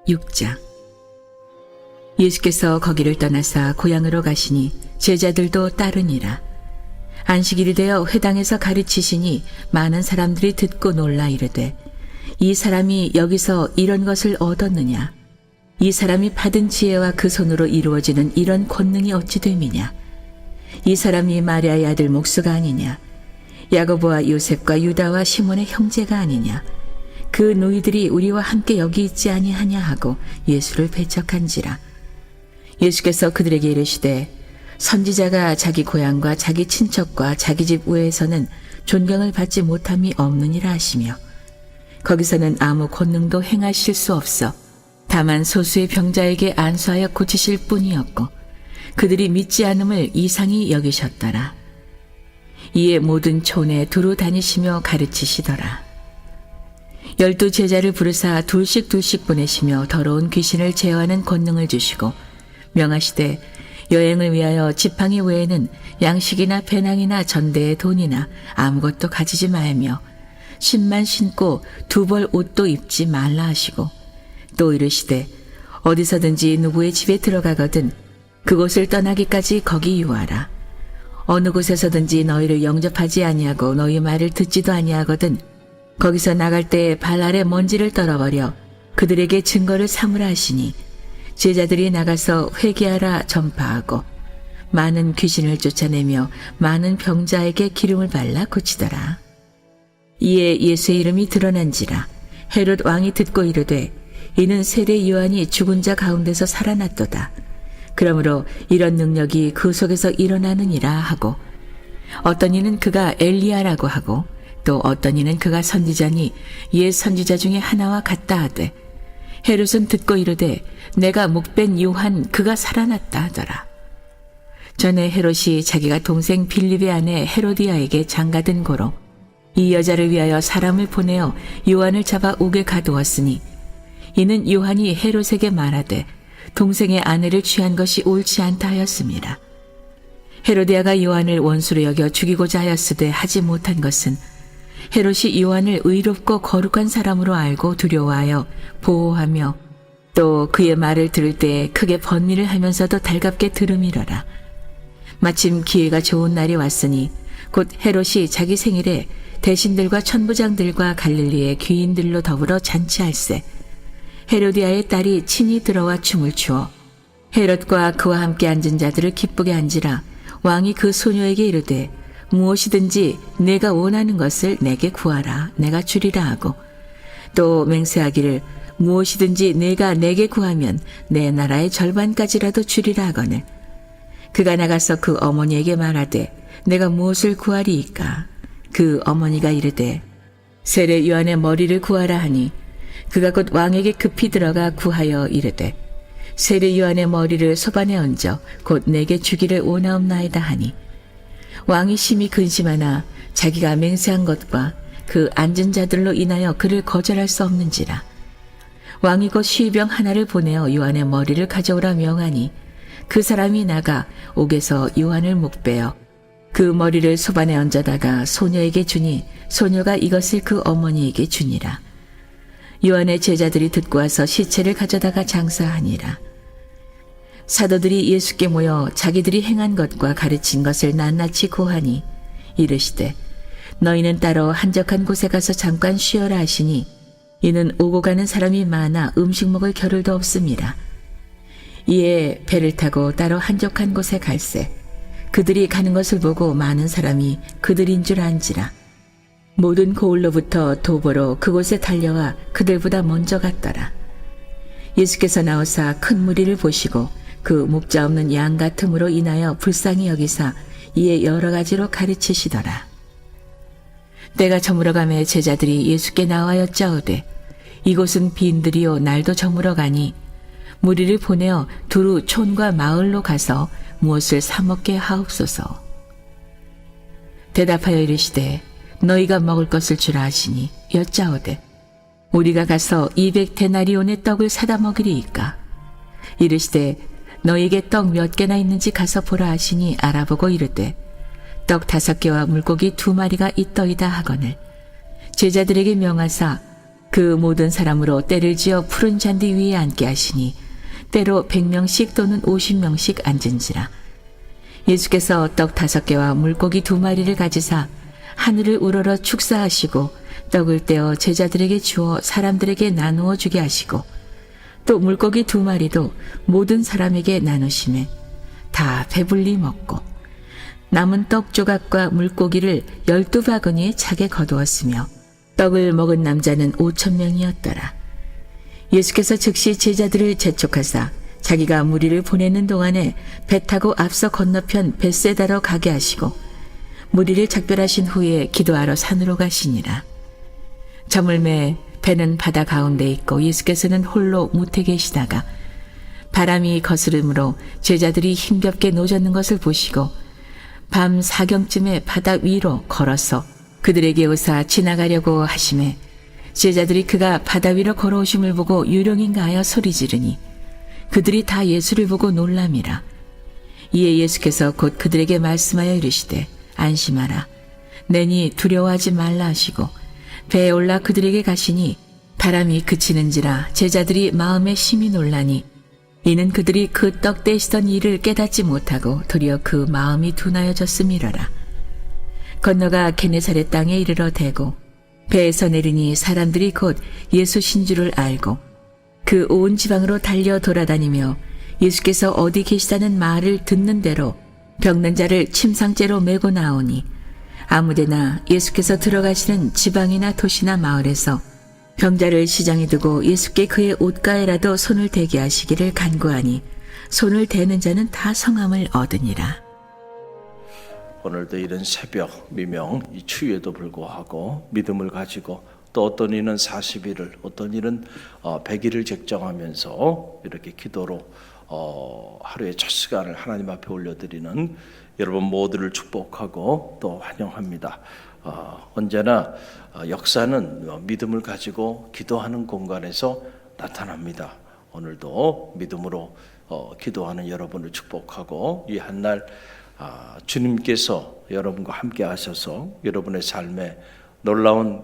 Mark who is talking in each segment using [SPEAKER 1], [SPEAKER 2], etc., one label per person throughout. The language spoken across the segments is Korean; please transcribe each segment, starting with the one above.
[SPEAKER 1] 6장. 예수께서 거기를 떠나사 고향으로 가시니 제자들도 따르니라. 안식일이 되어 회당에서 가르치시니 많은 사람들이 듣고 놀라 이르되, 이 사람이 여기서 이런 것을 얻었느냐? 이 사람이 받은 지혜와 그 손으로 이루어지는 이런 권능이 어찌 됨이냐? 이 사람이 마리아의 아들 목수가 아니냐? 야고보와 요셉과 유다와 시몬의 형제가 아니냐? 그 너희들이 우리와 함께 여기 있지 아니하냐 하고 예수를 배척한지라. 예수께서 그들에게 이르시되, 선지자가 자기 고향과 자기 친척과 자기 집 외에서는 존경을 받지 못함이 없느니라 하시며, 거기서는 아무 권능도 행하실 수 없어 다만 소수의 병자에게 안수하여 고치실 뿐이었고, 그들이 믿지 않음을 이상히 여기셨더라. 이에 모든 촌에 두루 다니시며 가르치시더라. 12 제자를 부르사 둘씩 보내시며 더러운 귀신을 제어하는 권능을 주시고 명하시되, 여행을 위하여 지팡이 외에는 양식이나 배낭이나 전대의 돈이나 아무것도 가지지 말며 신만 신고 2벌 옷도 입지 말라 하시고, 또 이르시되, 어디서든지 누구의 집에 들어가거든 그곳을 떠나기까지 거기 유하라. 어느 곳에서든지 너희를 영접하지 아니하고 너희 말을 듣지도 아니하거든 거기서 나갈 때 발 아래 먼지를 떨어버려 그들에게 증거를 삼으라 하시니, 제자들이 나가서 회개하라 전파하고 많은 귀신을 쫓아내며 많은 병자에게 기름을 발라 고치더라. 이에 예수의 이름이 드러난지라. 헤롯 왕이 듣고 이르되, 이는 세례 요한이 죽은 자 가운데서 살아났도다. 그러므로 이런 능력이 그 속에서 일어나느니라 하고, 어떤 이는 그가 엘리야라고 하고 또 어떤 이는 그가 선지자니 옛 선지자 중에 하나와 같다 하되, 헤롯은 듣고 이르되, 내가 목벤 요한 그가 살아났다 하더라. 전에 헤롯이 자기가 동생 빌립의 아내 헤로디아에게 장가든 고로 이 여자를 위하여 사람을 보내어 요한을 잡아 옥에 가두었으니, 이는 요한이 헤롯에게 말하되 동생의 아내를 취한 것이 옳지 않다 하였습니다. 헤로디아가 요한을 원수로 여겨 죽이고자 하였으되 하지 못한 것은, 헤롯이 요한을 의롭고 거룩한 사람으로 알고 두려워하여 보호하며 또 그의 말을 들을 때 크게 번민을 하면서도 달갑게 들음이러라. 마침 기회가 좋은 날이 왔으니 곧 헤롯이 자기 생일에 대신들과 천부장들과 갈릴리의 귀인들로 더불어 잔치할세, 헤로디아의 딸이 친히 들어와 춤을 추어 헤롯과 그와 함께 앉은 자들을 기쁘게 한지라. 왕이 그 소녀에게 이르되, 무엇이든지 내가 원하는 것을 내게 구하라, 내가 주리라 하고, 또 맹세하기를, 무엇이든지 내가 내게 구하면 내 나라의 절반까지라도 주리라 하거늘. 그가 나가서 그 어머니에게 말하되, 내가 무엇을 구하리이까? 그 어머니가 이르되, 세례 요한의 머리를 구하라 하니, 그가 곧 왕에게 급히 들어가 구하여 이르되, 세례 요한의 머리를 소반에 얹어 곧 내게 주기를 원하옵나이다 하니, 왕이 심히 근심하나 자기가 맹세한 것과 그 앉은 자들로 인하여 그를 거절할 수 없는지라. 왕이 곧 시병 하나를 보내어 요한의 머리를 가져오라 명하니, 그 사람이 나가 옥에서 요한을 목베어 그 머리를 소반에 얹어다가 소녀에게 주니, 소녀가 이것을 그 어머니에게 주니라. 요한의 제자들이 듣고 와서 시체를 가져다가 장사하니라. 사도들이 예수께 모여 자기들이 행한 것과 가르친 것을 낱낱이 고하니, 이르시되, 너희는 따로 한적한 곳에 가서 잠깐 쉬어라 하시니, 이는 오고 가는 사람이 많아 음식 먹을 겨를도 없습니다. 이에 배를 타고 따로 한적한 곳에 갈새, 그들이 가는 것을 보고 많은 사람이 그들인 줄 안지라. 모든 고을로부터 도보로 그곳에 달려와 그들보다 먼저 갔더라. 예수께서 나오사 큰 무리를 보시고 그 목자 없는 양 같음으로 인하여 불쌍히 여기사 이에 여러 가지로 가르치시더라. 때가 저물어가매 제자들이 예수께 나와 여짜오되, 이곳은 빈들이요 날도 저물어 가니 무리를 보내어 두루 촌과 마을로 가서 무엇을 사 먹게 하옵소서. 대답하여 이르시되, 너희가 먹을 것을 주라 하시니 여짜오되, 우리가 가서 200데나리온의 떡을 사다 먹으리이까? 이르시되, 너희에게 떡 몇 개나 있는지 가서 보라 하시니 알아보고 이르되, 떡 5개와 물고기 2마리가 있더이다 하거늘 제자들에게 명하사 그 모든 사람으로 때를 지어 푸른 잔디 위에 앉게 하시니 때로 100명씩 또는 50명씩 앉은지라. 예수께서 떡 5개와 물고기 2마리를 가지사 하늘을 우러러 축사하시고 떡을 떼어 제자들에게 주어 사람들에게 나누어 주게 하시고 또 물고기 2마리도 모든 사람에게 나누시매 다 배불리 먹고 남은 떡 조각과 물고기를 12바구니에 차게 거두었으며 떡을 먹은 남자는 5,000명이었더라. 예수께서 즉시 제자들을 재촉하사 자기가 무리를 보내는 동안에 배 타고 앞서 건너편 벳세다로 가게 하시고 무리를 작별하신 후에 기도하러 산으로 가시니라. 저물매 배는 바다 가운데 있고 예수께서는 홀로 무태 계시다가 바람이 거스름으로 제자들이 힘겹게 노젓는 것을 보시고 밤 4경쯤에 바다 위로 걸어서 그들에게 오사 지나가려고 하심에 제자들이 그가 바다 위로 걸어오심을 보고 유령인가 하여 소리 지르니 그들이 다 예수를 보고 놀람이라. 이에 예수께서 곧 그들에게 말씀하여 이르시되 안심하라 내니 두려워하지 말라 하시고 배에 올라 그들에게 가시니 바람이 그치는지라 제자들이 마음에 심히 놀라니 이는 그들이 그 떡 떼시던 일을 깨닫지 못하고 도리어 그 마음이 둔하여졌음이러라. 건너가 게네사렛 땅에 이르러 대고 배에서 내리니 사람들이 곧 예수신 줄을 알고 그 온 지방으로 달려 돌아다니며 예수께서 어디 계시다는 말을 듣는 대로 병든 자를 침상째로 메고 나오니 아무데나 예수께서 들어가시는 지방이나 도시나 마을에서 병자를 시장에 두고 예수께 그의 옷가에라도 손을 대게 하시기를 간구하니 손을 대는 자는 다 성함을 얻으니라.
[SPEAKER 2] 오늘도 이른 새벽 미명 이 추위에도 불구하고 믿음을 가지고 또 어떤 이는 40일을 어떤 이는 100일을 적정하면서 이렇게 기도로 하루의 첫 시간을 하나님 앞에 올려드리는 여러분 모두를 축복하고 또 환영합니다. 언제나 역사는 믿음을 가지고 기도하는 공간에서 나타납니다. 오늘도 믿음으로 기도하는 여러분을 축복하고 이 한날 주님께서 여러분과 함께 하셔서 여러분의 삶에 놀라운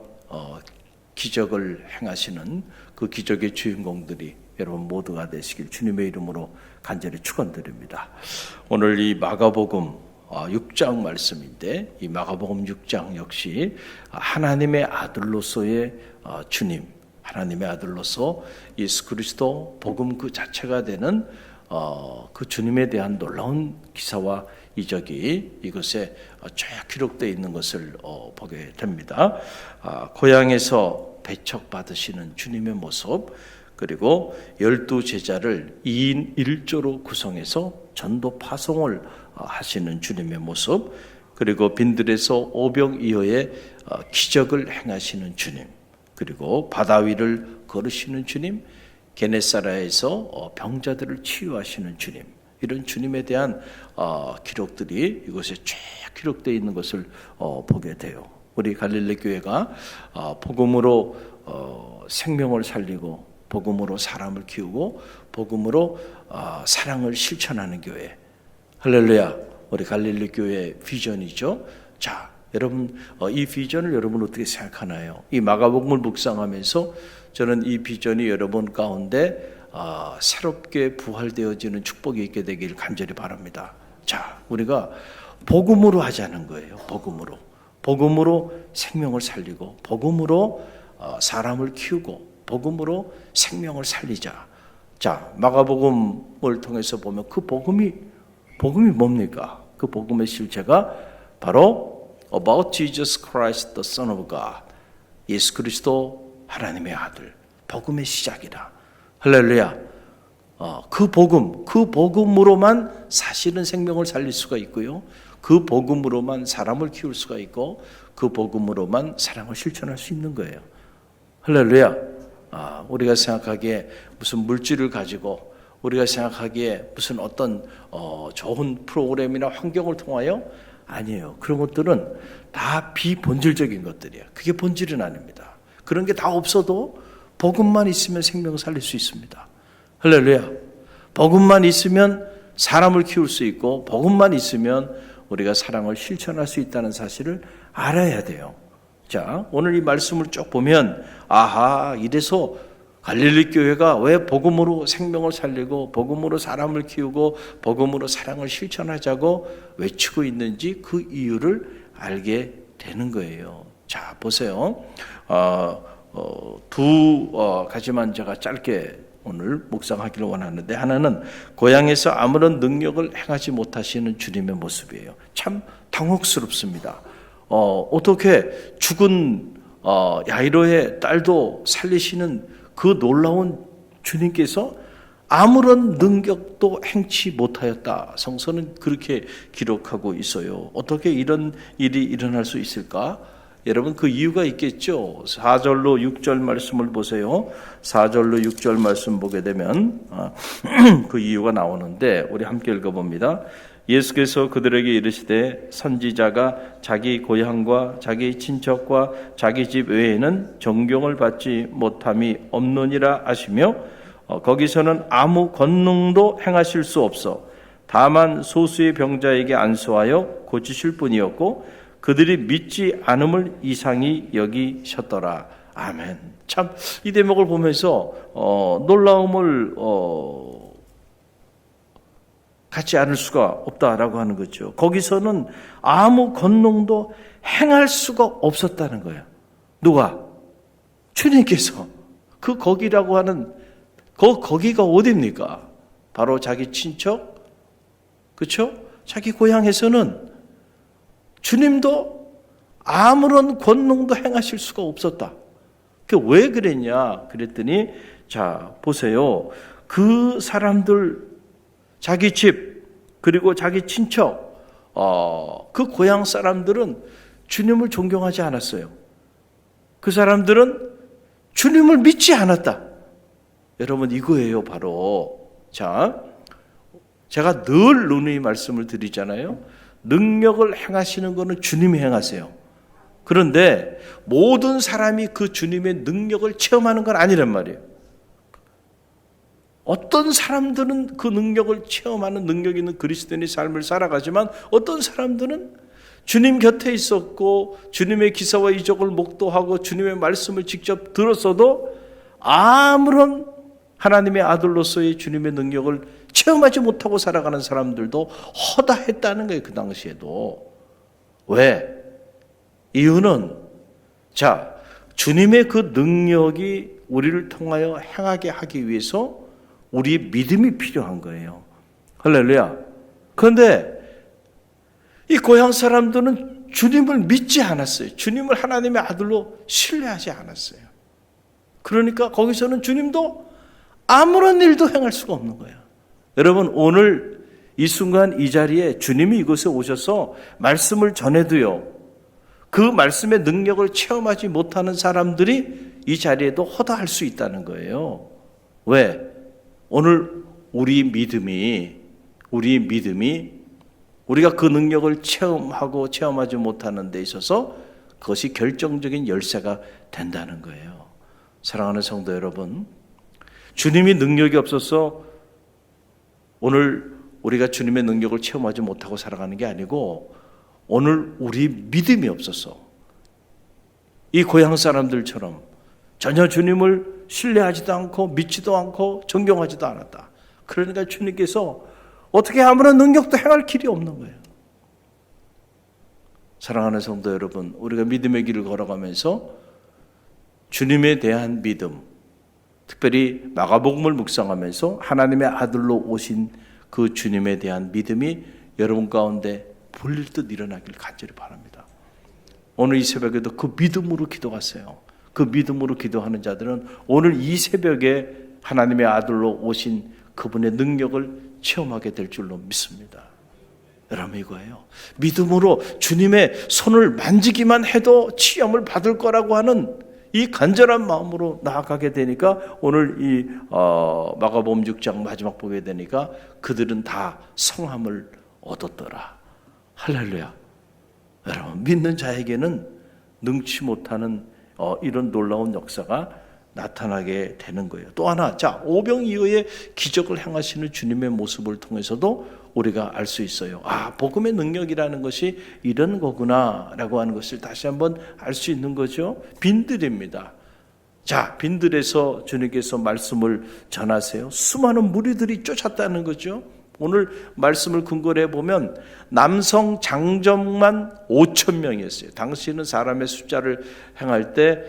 [SPEAKER 2] 기적을 행하시는 그 기적의 주인공들이 여러분 모두가 되시길 주님의 이름으로 간절히 축원드립니다. 오늘 이 마가복음 6장 말씀인데 이 마가복음 6장 역시 하나님의 아들로서의 주님, 하나님의 아들로서 예수 그리스도 복음 그 자체가 되는 그 주님에 대한 놀라운 기사와 이적이 이것에 쫙 기록되어 있는 것을 보게 됩니다. 고향에서 배척받으시는 주님의 모습, 그리고 12제자를 2인 1조로 구성해서 전도 파송을 하시는 주님의 모습, 그리고 빈들에서 오병이어의 기적을 행하시는 주님, 그리고 바다 위를 걸으시는 주님, 게네사라에서 병자들을 치유하시는 주님, 이런 주님에 대한 기록들이 이곳에 쫙 기록되어 있는 것을 보게 돼요. 우리 갈릴리 교회가 복음으로 생명을 살리고 복음으로 사람을 키우고 복음으로 사랑을 실천하는 교회. 할렐루야. 우리 갈릴리 교회의 비전이죠. 자, 여러분 이 비전을 여러분 어떻게 생각하나요? 이 마가복음을 묵상하면서 저는 이 비전이 여러분 가운데 새롭게 부활되어지는 축복이 있게 되길 간절히 바랍니다. 자, 우리가 복음으로 하자는 거예요. 복음으로 생명을 살리고 복음으로 사람을 키우고 복음으로 생명을 살리자. 자, 마가복음을 통해서 보면 그 복음이 뭡니까? 그 복음의 실체가 바로 about Jesus Christ, the Son of God. 예수 그리스도 하나님의 아들. 복음의 시작이다. 할렐루야. 그 복음으로만 사실은 생명을 살릴 수가 있고요. 그 복음으로만 사람을 키울 수가 있고 그 복음으로만 사랑을 실천할 수 있는 거예요. 할렐루야. 우리가 생각하기에 무슨 물질을 가지고 우리가 생각하기에 무슨 어떤 좋은 프로그램이나 환경을 통하여 아니에요. 그런 것들은 다 비본질적인 것들이에요. 그게 본질은 아닙니다. 그런 게 다 없어도 복음만 있으면 생명을 살릴 수 있습니다. 할렐루야. 복음만 있으면 사람을 키울 수 있고 복음만 있으면 우리가 사랑을 실천할 수 있다는 사실을 알아야 돼요. 자, 오늘 이 말씀을 쭉 보면 아하, 이래서 갈릴리 교회가 왜 복음으로 생명을 살리고 복음으로 사람을 키우고 복음으로 사랑을 실천하자고 외치고 있는지 그 이유를 알게 되는 거예요. 자, 보세요. 두 가지만 제가 짧게 오늘 묵상하기를 원하는데, 하나는 고향에서 아무런 능력을 행하지 못하시는 주님의 모습이에요. 참 당혹스럽습니다. 어떻게 죽은 야이로의 딸도 살리시는 그 놀라운 주님께서 아무런 능력도 행치 못하였다. 성서는 그렇게 기록하고 있어요. 어떻게 이런 일이 일어날 수 있을까? 여러분, 그 이유가 있겠죠. 4절로 6절 말씀을 보세요. 4절로 6절 말씀 보게 되면 그 이유가 나오는데 우리 함께 읽어봅니다. 예수께서 그들에게 이르시되 선지자가 자기 고향과 자기 친척과 자기 집 외에는 존경을 받지 못함이 없느니라 하시며, 거기서는 아무 권능도 행하실 수 없어 다만 소수의 병자에게 안수하여 고치실 뿐이었고 그들이 믿지 않음을 이상히 여기셨더라. 아멘. 참 이 대목을 보면서 놀라움을 갖지 않을 수가 없다라고 하는 거죠. 거기서는 아무 권능도 행할 수가 없었다는 거예요. 누가? 주님께서. 그 거기라고 하는 거기가 어디입니까? 바로 자기 친척, 그렇죠? 자기 고향에서는 주님도 아무런 권능도 행하실 수가 없었다. 그 왜 그랬냐? 그랬더니 자 보세요. 그 사람들 자기 집 그리고 자기 친척 그 고향 사람들은 주님을 존경하지 않았어요. 그 사람들은 주님을 믿지 않았다. 여러분 이거예요 바로. 자 제가 늘 누누이 말씀을 드리잖아요. 능력을 행하시는 것은 주님이 행하세요. 그런데 모든 사람이 그 주님의 능력을 체험하는 건 아니란 말이에요. 어떤 사람들은 그 능력을 체험하는 능력 있는 그리스도인의 삶을 살아가지만 어떤 사람들은 주님 곁에 있었고 주님의 기사와 이적을 목도하고 주님의 말씀을 직접 들었어도 아무런 하나님의 아들로서의 주님의 능력을 체험하지 못하고 살아가는 사람들도 허다했다는 거예요. 그 당시에도. 왜? 이유는 자 주님의 그 능력이 우리를 통하여 행하게 하기 위해서 우리의 믿음이 필요한 거예요. 할렐루야. 그런데 이 고향 사람들은 주님을 믿지 않았어요. 주님을 하나님의 아들로 신뢰하지 않았어요. 그러니까 거기서는 주님도 아무런 일도 행할 수가 없는 거예요. 여러분 오늘 이 순간 이 자리에 주님이 이곳에 오셔서 말씀을 전해도요. 그 말씀의 능력을 체험하지 못하는 사람들이 이 자리에도 허다할 수 있다는 거예요. 왜? 오늘 우리 믿음이 우리가 그 능력을 체험하고 체험하지 못하는 데 있어서 그것이 결정적인 열쇠가 된다는 거예요. 사랑하는 성도 여러분, 주님이 능력이 없어서 오늘 우리가 주님의 능력을 체험하지 못하고 살아가는 게 아니고 오늘 우리 믿음이 없어서 이 고향 사람들처럼 전혀 주님을 신뢰하지도 않고 믿지도 않고 존경하지도 않았다. 그러니까 주님께서 어떻게 아무런 능력도 행할 길이 없는 거예요. 사랑하는 성도 여러분, 우리가 믿음의 길을 걸어가면서 주님에 대한 믿음, 특별히 마가복음을 묵상하면서 하나님의 아들로 오신 그 주님에 대한 믿음이 여러분 가운데 불릴 듯 일어나길 간절히 바랍니다. 오늘 이 새벽에도 그 믿음으로 기도하세요. 그 믿음으로 기도하는 자들은 오늘 이 새벽에 하나님의 아들로 오신 그분의 능력을 체험하게 될 줄로 믿습니다. 여러분 이거예요. 믿음으로 주님의 손을 만지기만 해도 치유함을 받을 거라고 하는 이 간절한 마음으로 나아가게 되니까 오늘 이 마가복음 6장 마지막 보게 되니까 그들은 다 성함을 얻었더라. 할렐루야. 여러분 믿는 자에게는 능치 못하는 이런 놀라운 역사가 나타나게 되는 거예요. 또 하나, 자 오병이어의 기적을 행하시는 주님의 모습을 통해서도 우리가 알 수 있어요. 아, 복음의 능력이라는 것이 이런 거구나라고 하는 것을 다시 한번 알 수 있는 거죠. 빈들입니다. 자, 빈들에서 주님께서 말씀을 전하세요. 수많은 무리들이 쫓았다는 거죠. 오늘 말씀을 근거로 해보면 남성 장정만 5천 명이었어요. 당시는 사람의 숫자를 행할 때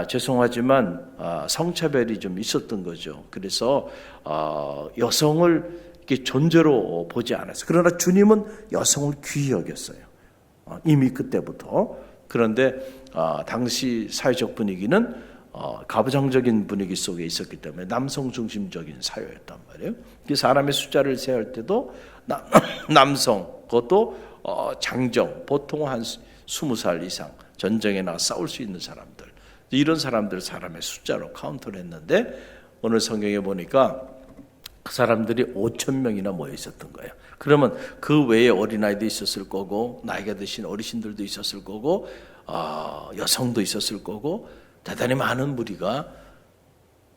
[SPEAKER 2] 죄송하지만 성차별이 좀 있었던 거죠. 그래서 여성을 이렇게 존재로 보지 않았어요. 그러나 주님은 여성을 귀히 여겼어요. 이미 그때부터. 그런데 당시 사회적 분위기는 가부장적인 분위기 속에 있었기 때문에 남성 중심적인 사회였단 말이에요. 사람의 숫자를 세할 때도 남성, 그것도 장정, 보통 한 20살 이상 전쟁에 나가 싸울 수 있는 사람들, 이런 사람들 사람의 숫자로 카운트를 했는데 오늘 성경에 보니까 그 사람들이 5천 명이나 모여 있었던 거예요. 그러면 그 외에 어린아이도 있었을 거고 나이가 드신 어르신들도 있었을 거고 여성도 있었을 거고 대단히 많은 무리가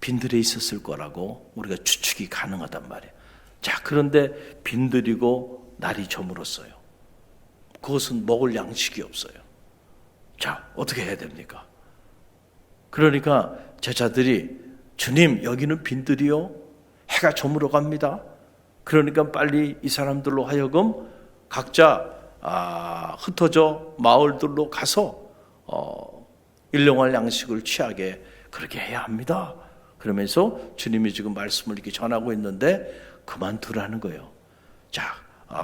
[SPEAKER 2] 빈들에 있었을 거라고 우리가 추측이 가능하단 말이에요. 자, 그런데 빈들이고 날이 저물었어요. 그것은 먹을 양식이 없어요. 자, 어떻게 해야 됩니까? 그러니까 제자들이 주님, 여기는 빈들이요. 해가 저물어 갑니다. 그러니까 빨리 이 사람들로 하여금 각자 흩어져 마을들로 가서 일용할 양식을 취하게 그렇게 해야 합니다. 그러면서 주님이 지금 말씀을 이렇게 전하고 있는데 그만두라는 거예요. 자,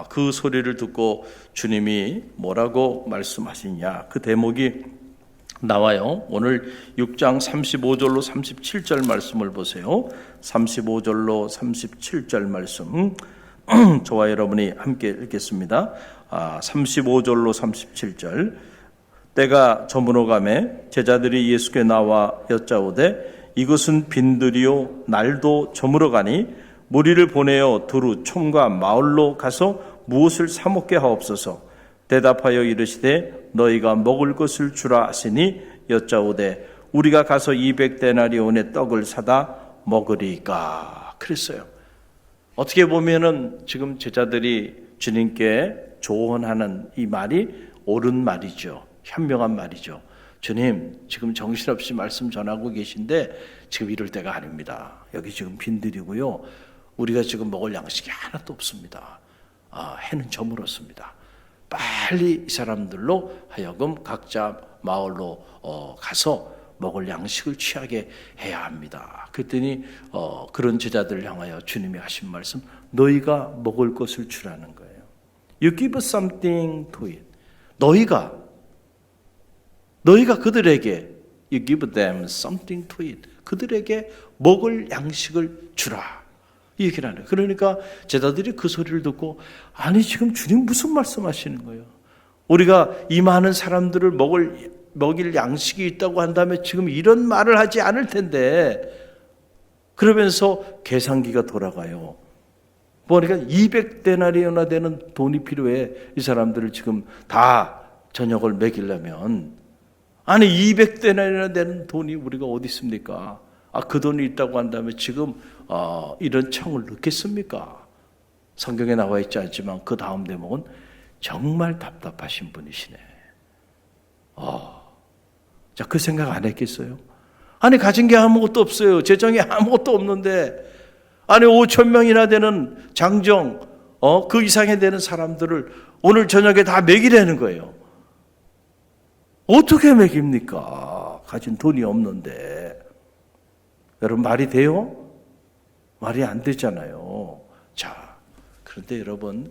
[SPEAKER 2] 그 소리를 듣고 주님이 뭐라고 말씀하시냐, 그 대목이 나와요. 오늘 6장 35절로 37절 말씀을 보세요. 35절로 37절 말씀 저와 여러분이 함께 읽겠습니다. 35절로 37절. 때가 저물어가매 제자들이 예수께 나와 여짜오되 이것은 빈들이요 날도 저물어가니 무리를 보내어 두루 촌과 마을로 가서 무엇을 사 먹게 하옵소서. 대답하여 이르시되 너희가 먹을 것을 주라 하시니 여짜오되 우리가 가서 200데나리온의 떡을 사다 먹으리까. 그랬어요. 어떻게 보면은 지금 제자들이 주님께 조언하는 이 말이 옳은 말이죠. 현명한 말이죠. 주님, 지금 정신없이 말씀 전하고 계신데 지금 이럴 때가 아닙니다. 여기 지금 빈들이고요. 우리가 지금 먹을 양식이 하나도 없습니다. 해는 저물었습니다. 빨리 이 사람들로 하여금 각자 마을로 가서 먹을 양식을 취하게 해야 합니다. 그랬더니 그런 제자들을 향하여 주님이 하신 말씀, 너희가 먹을 것을 주라는 거예요. You give something to it. 너희가 그들에게 You give them something to eat. 그들에게 먹을 양식을 주라. 이 얘기를 하네요. 그러니까 제자들이 그 소리를 듣고 아니 지금 주님 무슨 말씀하시는 거예요? 우리가 이 많은 사람들을 먹일 양식이 있다고 한다면 지금 이런 말을 하지 않을 텐데, 그러면서 계산기가 돌아가요. 그러니까 200데나리오나 되는 돈이 필요해. 이 사람들을 지금 다 저녁을 먹이려면. 아니 200데나리오나 되는 돈이 우리가 어디 있습니까? 그 돈이 있다고 한다면 지금 이런 청을 넣겠습니까? 성경에 나와 있지 않지만 그 다음 대목은 정말 답답하신 분이시네. 자, 그 생각 안 했겠어요? 아니 가진 게 아무것도 없어요. 재정이 아무것도 없는데 아니 5천 명이나 되는 장정 그 이상이 되는 사람들을 오늘 저녁에 다 먹이라는 거예요. 어떻게 먹입니까? 가진 돈이 없는데. 여러분 말이 돼요? 말이 안 되잖아요. 자, 그런데 여러분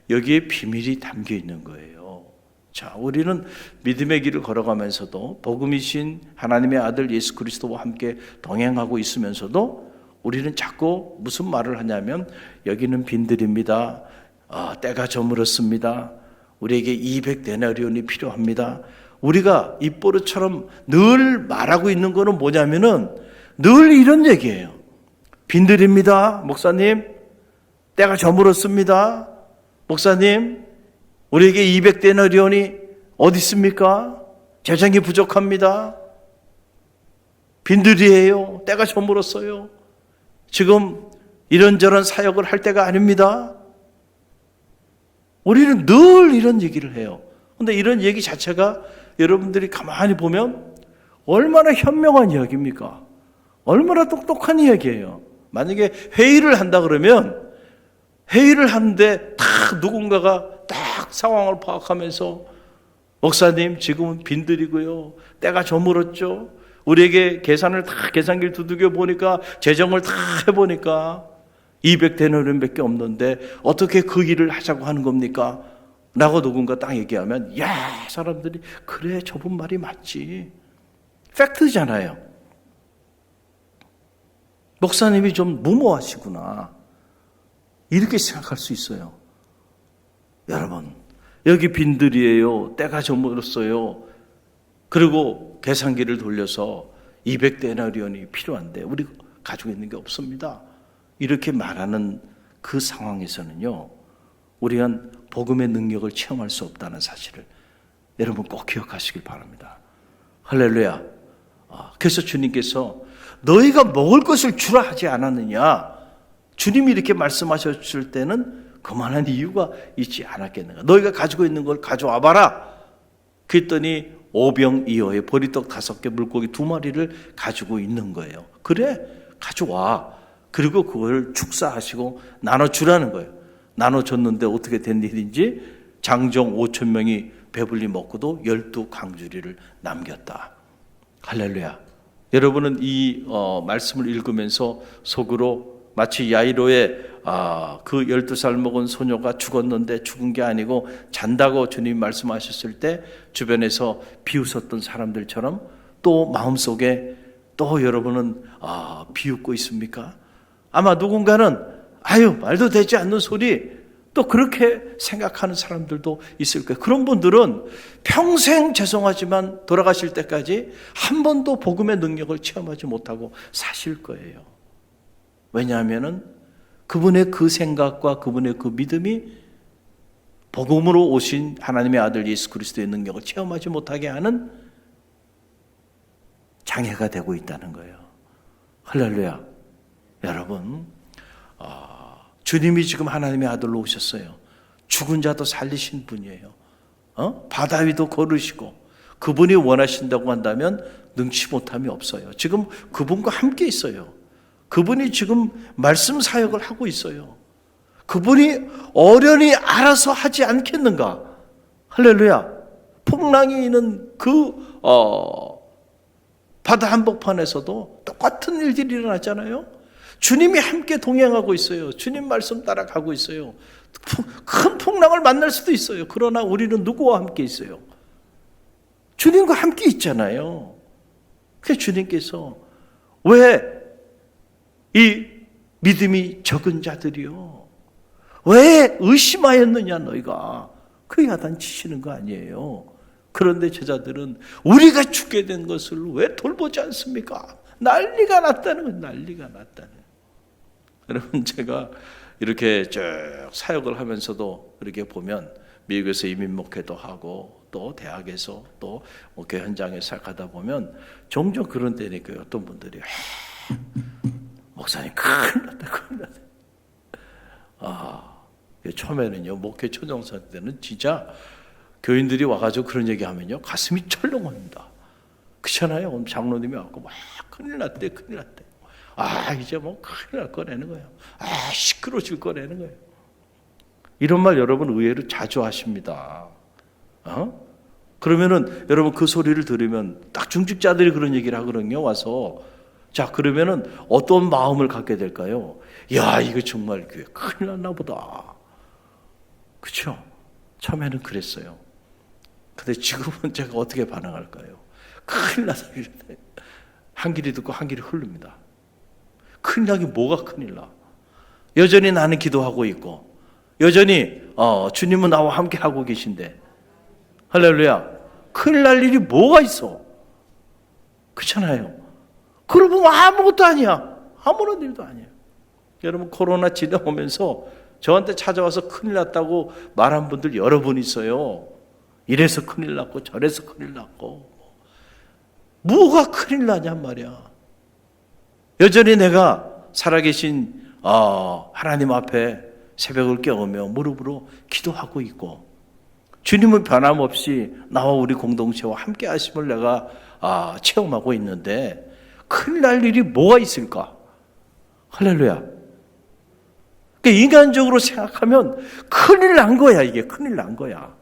[SPEAKER 2] 여기에 비밀이 담겨 있는 거예요. 자, 우리는 믿음의 길을 걸어가면서도 복음이신 하나님의 아들 예수 그리스도와 함께 동행하고 있으면서도 우리는 자꾸 무슨 말을 하냐면 여기는 빈들입니다. 때가 저물었습니다. 우리에게 200데나리온이 필요합니다. 우리가 입버릇처럼 늘 말하고 있는 거는 뭐냐면은 늘 이런 얘기예요. 빈들입니다. 목사님, 때가 저물었습니다. 목사님, 우리에게 200데나리온이 어디 있습니까? 재정이 부족합니다. 빈들이에요. 때가 저물었어요. 지금 이런저런 사역을 할 때가 아닙니다. 우리는 늘 이런 얘기를 해요. 근데 이런 얘기 자체가 여러분들이 가만히 보면 얼마나 현명한 이야기입니까? 얼마나 똑똑한 이야기예요. 만약에 회의를 한다 그러면 회의를 하는데 다 누군가가 딱 상황을 파악하면서 목사님 지금은 빈들이고요. 때가 저물었죠. 우리에게 계산을 다 계산기를 두들겨 보니까 재정을 다 해보니까 200데나리온밖에 없는데 어떻게 그 일을 하자고 하는 겁니까? 라고 누군가 딱 얘기하면 야 사람들이 그래 저분 말이 맞지. 팩트잖아요. 목사님이 좀 무모하시구나 이렇게 생각할 수 있어요. 여러분 여기 빈들이에요. 때가 저물었어요. 그리고 계산기를 돌려서 200데나리온이 필요한데 우리 가지고 있는 게 없습니다. 이렇게 말하는 그 상황에서는요, 우리가 복음의 능력을 체험할 수 없다는 사실을 여러분 꼭 기억하시길 바랍니다. 할렐루야. 그래서 주님께서 너희가 먹을 것을 주라 하지 않았느냐? 주님이 이렇게 말씀하셨을 때는 그만한 이유가 있지 않았겠는가? 너희가 가지고 있는 걸 가져와 봐라. 그랬더니 오병이어에 보리떡 5개 물고기 2마리를 가지고 있는 거예요. 그래 가져와. 그리고 그걸 축사하시고 나눠주라는 거예요. 나눠줬는데 어떻게 된 일인지 장정 5,000명이 배불리 먹고도 12강주리를 남겼다. 할렐루야. 여러분은 이 말씀을 읽으면서 속으로 마치 야이로의 그 12살 먹은 소녀가 죽었는데 죽은 게 아니고 잔다고 주님이 말씀하셨을 때 주변에서 비웃었던 사람들처럼 또 마음속에 또 여러분은 비웃고 있습니까? 아마 누군가는 아유 말도 되지 않는 소리 또 그렇게 생각하는 사람들도 있을 거예요. 그런 분들은 평생 죄송하지만 돌아가실 때까지 한 번도 복음의 능력을 체험하지 못하고 사실 거예요. 왜냐하면은 그분의 그 생각과 그분의 그 믿음이 복음으로 오신 하나님의 아들 예수 그리스도의 능력을 체험하지 못하게 하는 장애가 되고 있다는 거예요. 할렐루야. 여러분, 주님이 지금 하나님의 아들로 오셨어요. 죽은 자도 살리신 분이에요. 바다 위도 걸으시고 그분이 원하신다고 한다면 능치 못함이 없어요. 지금 그분과 함께 있어요. 그분이 지금 말씀 사역을 하고 있어요. 그분이 어련히 알아서 하지 않겠는가? 할렐루야. 풍랑이 있는 그 바다 한복판에서도 똑같은 일들이 일어났잖아요. 주님이 함께 동행하고 있어요. 주님 말씀 따라가고 있어요. 큰 풍랑을 만날 수도 있어요. 그러나 우리는 누구와 함께 있어요? 주님과 함께 있잖아요. 그래서 주님께서 왜 이 믿음이 적은 자들이요 왜 의심하였느냐 너희가 그 야단치시는 거 아니에요. 그런데 제자들은 우리가 죽게 된 것을 왜 돌보지 않습니까? 난리가 났다는 거예요. 난리가 났다는 거예요. 여러분 제가 이렇게 쭉 사역을 하면서도 이렇게 보면 미국에서 이민 목회도 하고 또 대학에서 또 목회 현장에 살아가다 보면 종종 그런 때니까요. 어떤 분들이 목사님 큰일 났다. 처음에는요 목회 초정사 때는 진짜 교인들이 와가지고 그런 얘기하면요 가슴이 철렁합니다. 그렇잖아요. 오늘 장로님이 와서 막 큰일 났대. 이제 뭐 큰일 날 거라는 거예요. 시끄러질 거라는 거예요. 이런 말 여러분 의외로 자주 하십니다. 그러면은 여러분 그 소리를 들으면 딱 중직자들이 그런 얘기를 하거든요. 와서 자 그러면은 어떤 마음을 갖게 될까요? 야 이거 정말 교회 큰일 났나 보다. 그렇죠? 처음에는 그랬어요. 근데 지금은 제가 어떻게 반응할까요? 큰일 났다 이러는데 한 길이 듣고 한 길이 흐릅니다. 큰일 나긴 뭐가 큰일 나? 여전히 나는 기도하고 있고 여전히 주님은 나와 함께 하고 계신데 할렐루야. 큰일 날 일이 뭐가 있어? 그렇잖아요. 그러고 보면 아무것도 아니야. 아무런 일도 아니에요. 여러분 코로나 지나오면서 저한테 찾아와서 큰일 났다고 말한 분들 여러 분 있어요. 이래서 큰일 났고 저래서 큰일 났고 뭐가 큰일 나냔 말이야. 여전히 내가 살아계신 하나님 앞에 새벽을 깨우며 무릎으로 기도하고 있고, 주님은 변함없이 나와 우리 공동체와 함께 하심을 내가 체험하고 있는데 큰일 날 일이 뭐가 있을까? 할렐루야. 그러니까 인간적으로 생각하면 큰일 난 거야. 이게 큰일 난 거야.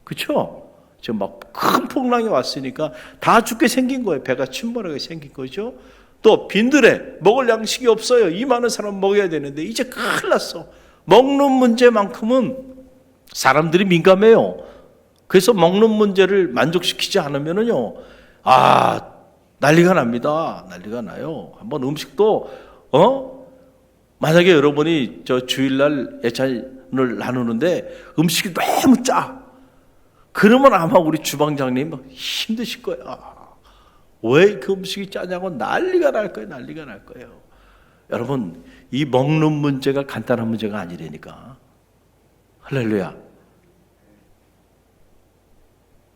[SPEAKER 2] 그렇죠? 지금 막 큰 풍랑이 왔으니까 다 죽게 생긴 거예요. 배가 침몰하게 생긴 거죠. 또 빈들에 먹을 양식이 없어요. 이 많은 사람 먹여야 되는데 이제 큰일 났어. 먹는 문제만큼은 사람들이 민감해요. 그래서 먹는 문제를 만족시키지 않으면은요, 난리가 납니다. 난리가 나요. 한번 음식도, 만약에 여러분이 저 주일날 예찬을 나누는데 음식이 너무 짜. 그러면 아마 우리 주방장님 힘드실 거야. 왜 그 음식이 짜냐고 난리가 날 거예요. 난리가 날 거예요. 여러분, 이 먹는 문제가 간단한 문제가 아니라니까. 할렐루야.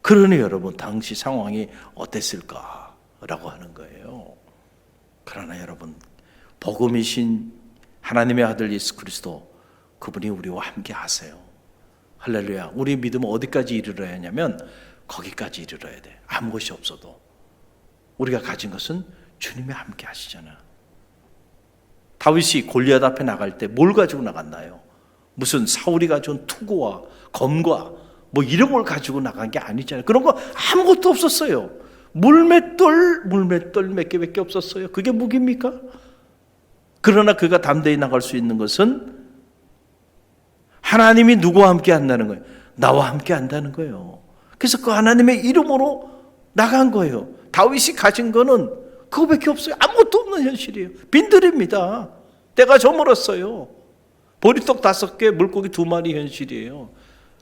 [SPEAKER 2] 그러니 여러분, 당시 상황이 어땠을까라고 하는 거예요. 그러나 여러분, 복음이신 하나님의 아들 예수 그리스도, 그분이 우리와 함께 하세요. 할렐루야. 우리 믿음은 어디까지 이르러야 하냐면 거기까지 이르러야 돼. 아무것이 없어도 우리가 가진 것은 주님이 함께 하시잖아. 다윗이 골리앗 앞에 나갈 때 뭘 가지고 나갔나요? 무슨 사울이 가져온 투구와 검과 뭐 이런 걸 가지고 나간 게 아니잖아요. 그런 거 아무것도 없었어요. 물맷돌 몇 개밖에 없었어요. 그게 무기입니까? 그러나 그가 담대히 나갈 수 있는 것은 하나님이 누구와 함께 한다는 거예요. 나와 함께 한다는 거예요. 그래서 그 하나님의 이름으로 나간 거예요. 다윗이 가진 거는 그거밖에 없어요. 아무것도 없는 현실이에요. 빈들입니다. 때가 저물었어요. 보리떡 5개, 물고기 2마리 현실이에요.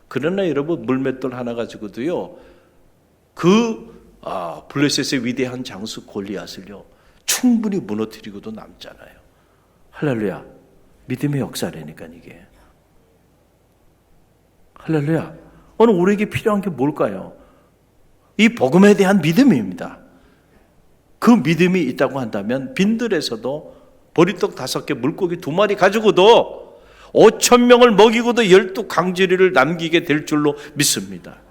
[SPEAKER 2] 그러나 여러분, 물맷돌 하나 가지고도요, 블레셋의 위대한 장수 골리앗을요 충분히 무너뜨리고도 남잖아요. 할렐루야. 믿음의 역사라니까 이게. 할렐루야. 오늘 우리에게 필요한 게 뭘까요? 이 복음에 대한 믿음입니다. 그 믿음이 있다고 한다면 빈들에서도 보리떡 5개, 물고기 2마리 가지고도 5,000명을 먹이고도 12강제리를 남기게 될 줄로 믿습니다.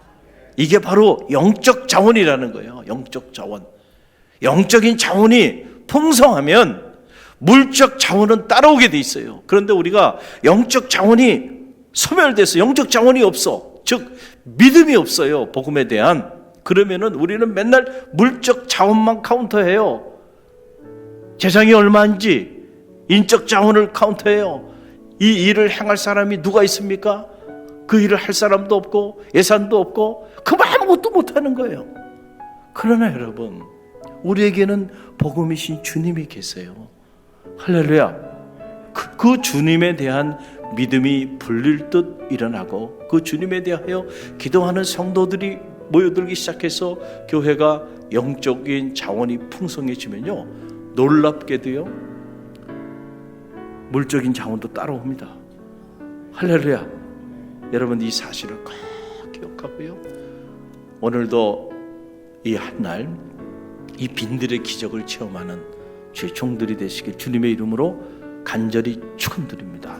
[SPEAKER 2] 이게 바로 영적 자원이라는 거예요. 영적 자원. 영적인 자원이 풍성하면 물적 자원은 따라오게 돼 있어요. 그런데 우리가 영적 자원이 소멸돼서 영적 자원이 없어. 즉 믿음이 없어요. 복음에 대한. 그러면은 우리는 맨날 물적 자원만 카운터해요. 재산이 얼마인지 인적 자원을 카운터해요. 이 일을 행할 사람이 누가 있습니까? 그 일을 할 사람도 없고 예산도 없고 그럼 아무것도 못하는 거예요. 그러나 여러분, 우리에게는 복음이신 주님이 계세요. 할렐루야. 그 주님에 대한 믿음이 불릴 듯 일어나고 그 주님에 대하여 기도하는 성도들이 모여들기 시작해서 교회가 영적인 자원이 풍성해지면요, 놀랍게도요 물적인 자원도 따라옵니다. 할렐루야. 여러분, 이 사실을 꼭 기억하고요, 오늘도 이 한날 이 빈들의 기적을 체험하는 주의 종들이 되시길 주님의 이름으로 간절히 축원드립니다.